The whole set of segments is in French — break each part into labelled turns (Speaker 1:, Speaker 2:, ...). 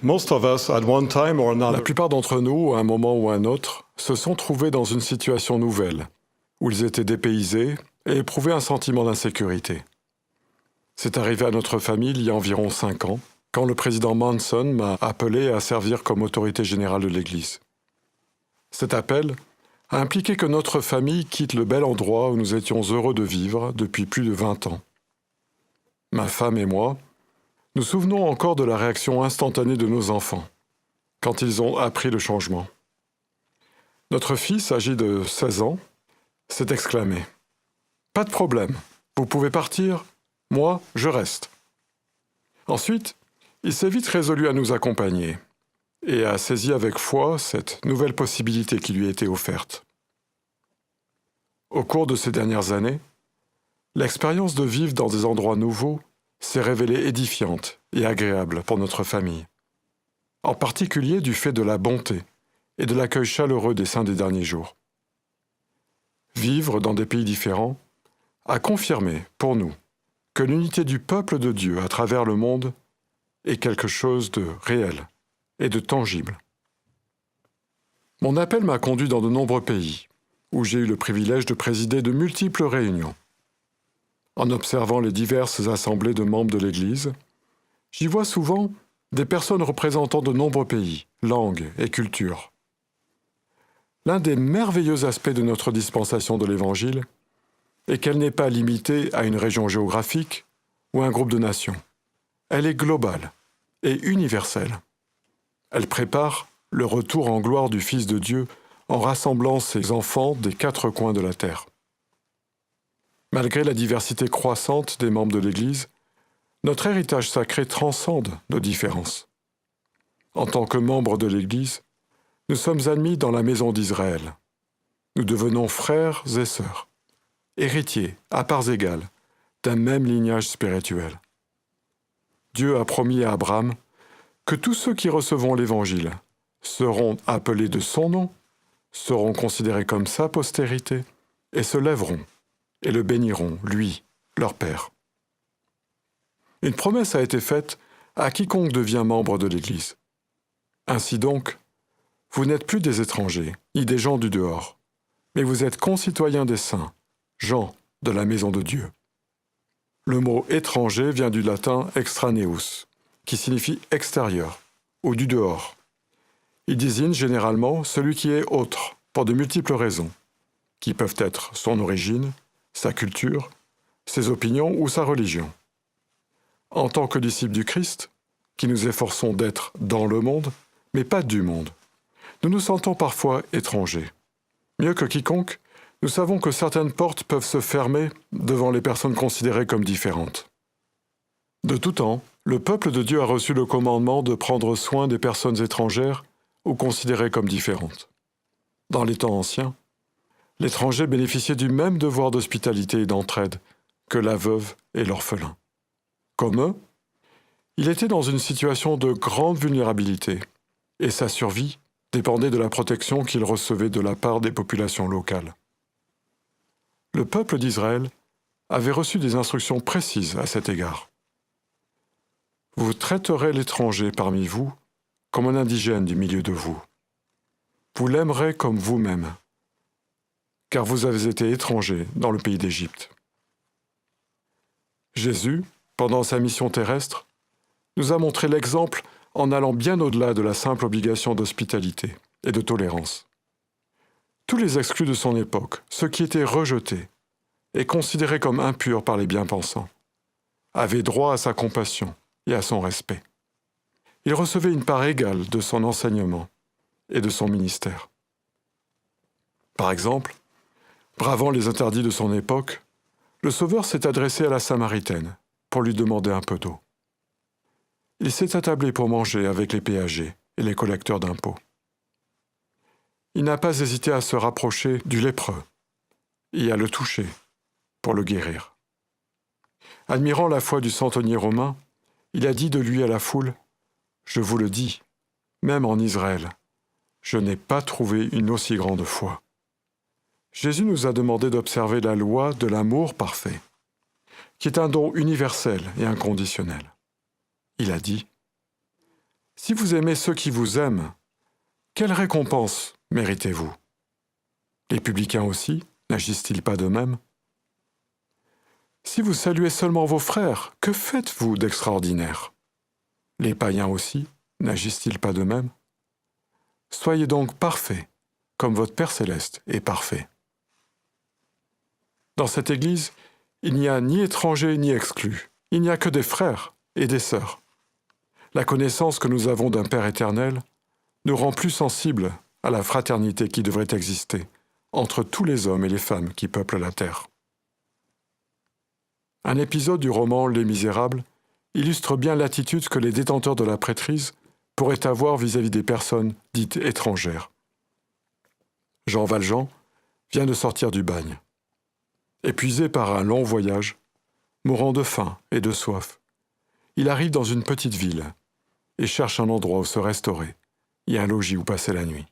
Speaker 1: Most of us, at one time or
Speaker 2: La
Speaker 1: another,
Speaker 2: plupart d'entre nous, à un moment ou à un autre, se sont trouvés dans une situation nouvelle, où ils étaient dépaysés et éprouvaient un sentiment d'insécurité. C'est arrivé à notre famille il y a environ 5 ans, quand le président Manson m'a appelé à servir comme autorité générale de l'Église. Cet appel a impliqué que notre famille quitte le bel endroit où nous étions heureux de vivre depuis plus de 20 ans. Ma femme et moi, nous souvenons encore de la réaction instantanée de nos enfants, quand ils ont appris le changement. Notre fils, âgé de 16 ans, s'est exclamé « Pas de problème, vous pouvez partir, moi, je reste ». Ensuite, il s'est vite résolu à nous accompagner et a saisi avec foi cette nouvelle possibilité qui lui était offerte. Au cours de ces dernières années, l'expérience de vivre dans des endroits nouveaux s'est révélée édifiante et agréable pour notre famille, en particulier du fait de la bonté et de l'accueil chaleureux des saints des derniers jours. Vivre dans des pays différents a confirmé, pour nous, que l'unité du peuple de Dieu à travers le monde est quelque chose de réel et de tangible. Mon appel m'a conduit dans de nombreux pays, où j'ai eu le privilège de présider de multiples réunions. En observant les diverses assemblées de membres de l'Église, j'y vois souvent des personnes représentant de nombreux pays, langues et cultures. L'un des merveilleux aspects de notre dispensation de l'Évangile est qu'elle n'est pas limitée à une région géographique ou à un groupe de nations. Elle est globale et universelle. Elle prépare le retour en gloire du Fils de Dieu en rassemblant ses enfants des 4 coins de la terre. Malgré la diversité croissante des membres de l'Église, notre héritage sacré transcende nos différences. En tant que membres de l'Église, nous sommes admis dans la maison d'Israël. Nous devenons frères et sœurs, héritiers à parts égales d'un même lignage spirituel. Dieu a promis à Abraham que tous ceux qui recevront l'Évangile seront appelés de son nom, seront considérés comme sa postérité et se lèveront et le béniront, lui, leur Père. Une promesse a été faite à quiconque devient membre de l'Église. Ainsi donc, vous n'êtes plus des étrangers, ni des gens du dehors, mais vous êtes concitoyens des saints, gens de la maison de Dieu. Le mot « étranger » vient du latin « extraneus », qui signifie « extérieur » ou « du dehors ». Il désigne généralement celui qui est autre, pour de multiples raisons, qui peuvent être son origine, sa culture, ses opinions ou sa religion. En tant que disciples du Christ, qui nous efforçons d'être dans le monde, mais pas du monde, nous nous sentons parfois étrangers. Mieux que quiconque, nous savons que certaines portes peuvent se fermer devant les personnes considérées comme différentes. De tout temps, le peuple de Dieu a reçu le commandement de prendre soin des personnes étrangères ou considérées comme différentes. Dans les temps anciens, l'étranger bénéficiait du même devoir d'hospitalité et d'entraide que la veuve et l'orphelin. Comme eux, il était dans une situation de grande vulnérabilité, et sa survie dépendait de la protection qu'il recevait de la part des populations locales. Le peuple d'Israël avait reçu des instructions précises à cet égard. Vous traiterez l'étranger parmi vous comme un indigène du milieu de vous. Vous l'aimerez comme vous-même, car vous avez été étranger dans le pays d'Égypte. Jésus, pendant sa mission terrestre, nous a montré l'exemple en allant bien au-delà de la simple obligation d'hospitalité et de tolérance. Tous les exclus de son époque, ceux qui étaient rejetés et considérés comme impurs par les bien-pensants, avaient droit à sa compassion et à son respect. Ils recevaient une part égale de son enseignement et de son ministère. Par exemple, bravant les interdits de son époque, le Sauveur s'est adressé à la Samaritaine pour lui demander un peu d'eau. Il s'est attablé pour manger avec les péagers et les collecteurs d'impôts. Il n'a pas hésité à se rapprocher du lépreux et à le toucher pour le guérir. Admirant la foi du centenier romain, il a dit de lui à la foule « Je vous le dis, même en Israël, je n'ai pas trouvé une aussi grande foi. » Jésus nous a demandé d'observer la loi de l'amour parfait, qui est un don universel et inconditionnel. Il a dit « Si vous aimez ceux qui vous aiment, quelle récompense méritez-vous? Les publicains aussi, n'agissent-ils pas de même? Si vous saluez seulement vos frères, que faites-vous d'extraordinaire? Les païens aussi, n'agissent-ils pas de même? Soyez donc parfaits, comme votre Père céleste est parfait. Dans cette Église, il n'y a ni étrangers ni exclus, il n'y a que des frères et des sœurs. La connaissance que nous avons d'un Père éternel nous rend plus sensibles à la fraternité qui devrait exister entre tous les hommes et les femmes qui peuplent la terre. Un épisode du roman Les Misérables illustre bien l'attitude que les détenteurs de la prêtrise pourraient avoir vis-à-vis des personnes dites étrangères. Jean Valjean vient de sortir du bagne. Épuisé par un long voyage, mourant de faim et de soif, il arrive dans une petite ville et cherche un endroit où se restaurer et un logis où passer la nuit.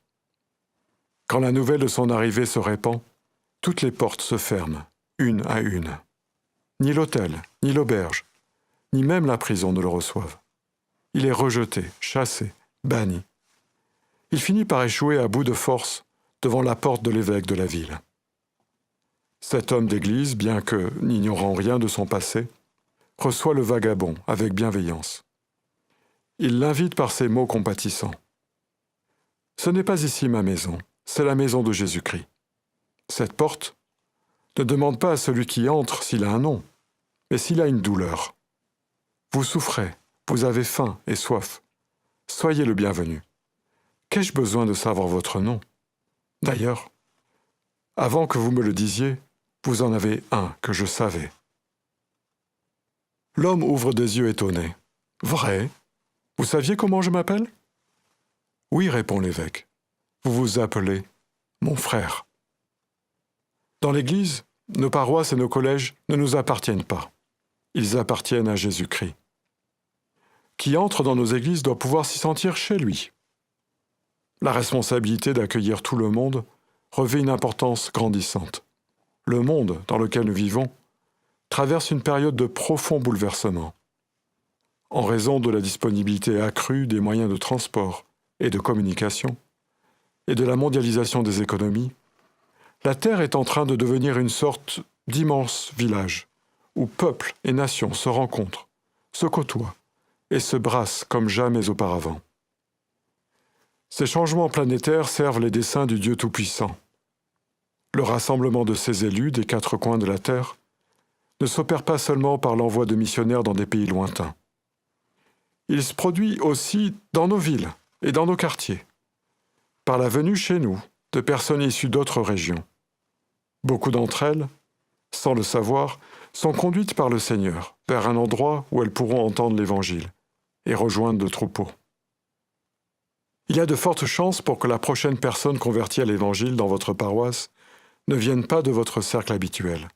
Speaker 2: Quand la nouvelle de son arrivée se répand, toutes les portes se ferment, une à une. Ni l'hôtel, ni l'auberge, ni même la prison ne le reçoivent. Il est rejeté, chassé, banni. Il finit par échouer à bout de force devant la porte de l'évêque de la ville. Cet homme d'église, bien que n'ignorant rien de son passé, reçoit le vagabond avec bienveillance. Il l'invite par ces mots compatissants. « Ce n'est pas ici ma maison, c'est la maison de Jésus-Christ. Cette porte ne demande pas à celui qui entre s'il a un nom, mais s'il a une douleur. Vous souffrez, vous avez faim et soif. Soyez le bienvenu. Qu'ai-je besoin de savoir votre nom? D'ailleurs, avant que vous me le disiez, vous en avez un que je savais. » L'homme ouvre des yeux étonnés. « Vrai? Vous saviez comment je m'appelle? » ?»« Oui, répond l'évêque. Vous vous appelez mon frère. » Dans l'Église, nos paroisses et nos collèges ne nous appartiennent pas. Ils appartiennent à Jésus-Christ. Qui entre dans nos églises doit pouvoir s'y sentir chez lui. La responsabilité d'accueillir tout le monde revêt une importance grandissante. Le monde dans lequel nous vivons traverse une période de profond bouleversement. En raison de la disponibilité accrue des moyens de transport et de communication, et de la mondialisation des économies, la Terre est en train de devenir une sorte d'immense village, où peuples et nations se rencontrent, se côtoient et se brassent comme jamais auparavant. Ces changements planétaires servent les desseins du Dieu Tout-Puissant. Le rassemblement de ces élus des quatre coins de la Terre ne s'opère pas seulement par l'envoi de missionnaires dans des pays lointains. Il se produit aussi dans nos villes et dans nos quartiers, par la venue chez nous de personnes issues d'autres régions. Beaucoup d'entre elles, sans le savoir, sont conduites par le Seigneur vers un endroit où elles pourront entendre l'Évangile et rejoindre le troupeau. Il y a de fortes chances pour que la prochaine personne convertie à l'Évangile dans votre paroisse ne vienne pas de votre cercle habituel.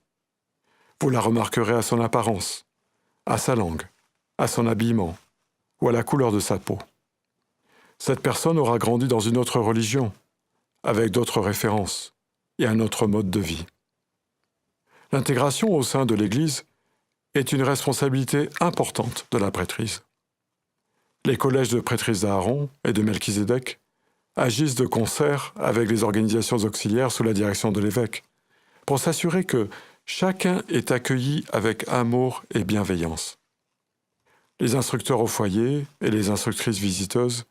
Speaker 2: Vous la remarquerez à son apparence, à sa langue, à son habillement ou à la couleur de sa peau. Cette personne aura grandi dans une autre religion, avec d'autres références et un autre mode de vie. L'intégration au sein de l'Église est une responsabilité importante de la prêtrise. Les collèges de prêtrise d'Aaron et de Melchizedek agissent de concert avec les organisations auxiliaires sous la direction de l'évêque, pour s'assurer que chacun est accueilli avec amour et bienveillance. Les instructeurs au foyer et les instructrices visiteuses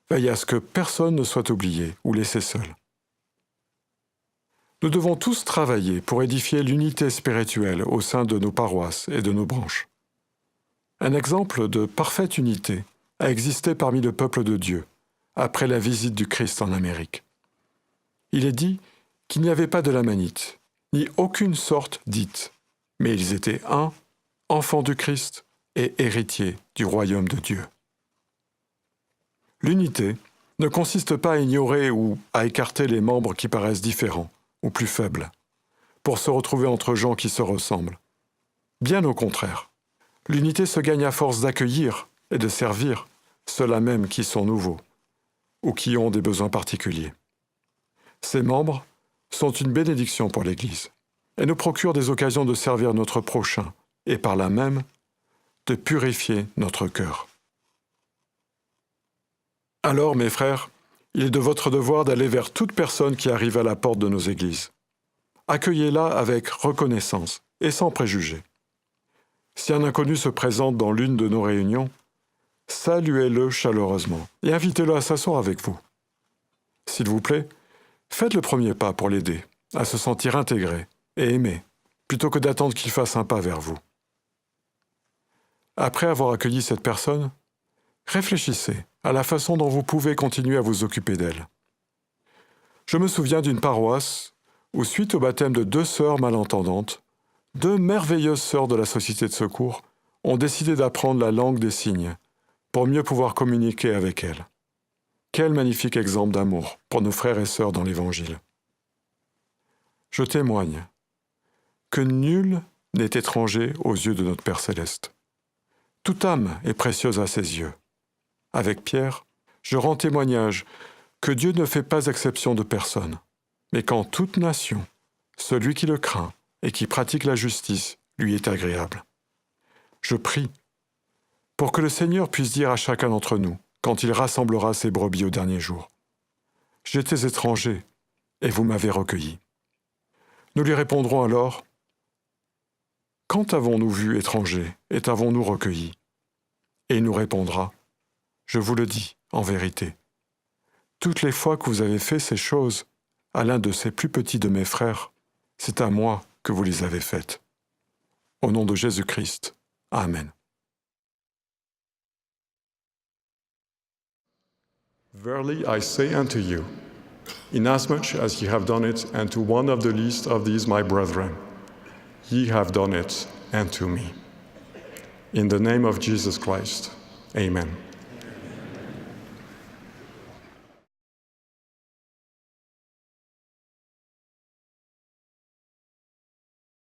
Speaker 2: veillent à ce que personne ne soit oublié ou laissé seul. Nous devons tous travailler pour édifier l'unité spirituelle au sein de nos paroisses et de nos branches. Un exemple de parfaite unité a existé parmi le peuple de Dieu après la visite du Christ en Amérique. Il est dit qu'il n'y avait pas de lamanite, ni aucune sorte dite, mais ils étaient un, enfants du Christ et héritiers du royaume de Dieu. L'unité ne consiste pas à ignorer ou à écarter les membres qui paraissent différents ou plus faibles, pour se retrouver entre gens qui se ressemblent. Bien au contraire, l'unité se gagne à force d'accueillir et de servir ceux-là même qui sont nouveaux ou qui ont des besoins particuliers. Ces membres sont une bénédiction pour l'Église et nous procurent des occasions de servir notre prochain et par là même de purifier notre cœur. Alors, mes frères, il est de votre devoir d'aller vers toute personne qui arrive à la porte de nos églises. Accueillez-la avec reconnaissance et sans préjugés. Si un inconnu se présente dans l'une de nos réunions, saluez-le chaleureusement et invitez-le à s'asseoir avec vous. S'il vous plaît, faites le premier pas pour l'aider à se sentir intégré et aimé, plutôt que d'attendre qu'il fasse un pas vers vous. Après avoir accueilli cette personne, réfléchissez à la façon dont vous pouvez continuer à vous occuper d'elle. Je me souviens d'une paroisse où, suite au baptême de 2 sœurs malentendantes, 2 merveilleuses sœurs de la Société de Secours ont décidé d'apprendre la langue des signes pour mieux pouvoir communiquer avec elles. Quel magnifique exemple d'amour pour nos frères et sœurs dans l'Évangile. Je témoigne que nul n'est étranger aux yeux de notre Père céleste. Toute âme est précieuse à ses yeux. Avec Pierre, je rends témoignage que Dieu ne fait pas exception de personne, mais qu'en toute nation, celui qui le craint et qui pratique la justice lui est agréable. Je prie pour que le Seigneur puisse dire à chacun d'entre nous, quand il rassemblera ses brebis au dernier jour, « J'étais étranger, et vous m'avez recueilli. » Nous lui répondrons alors, « Quand avons-nous vu étranger et t'avons-nous recueilli ?» Et il nous répondra, « Je vous le dis, en vérité, toutes les fois que vous avez fait ces choses à l'un de ces plus petits de mes frères, c'est à moi que vous les avez faites. » Au nom de Jésus-Christ. Amen.
Speaker 1: Verily I say unto you, inasmuch as ye have done it unto one of the least of these my brethren, ye have done it unto me. In the name of Jesus Christ, amen.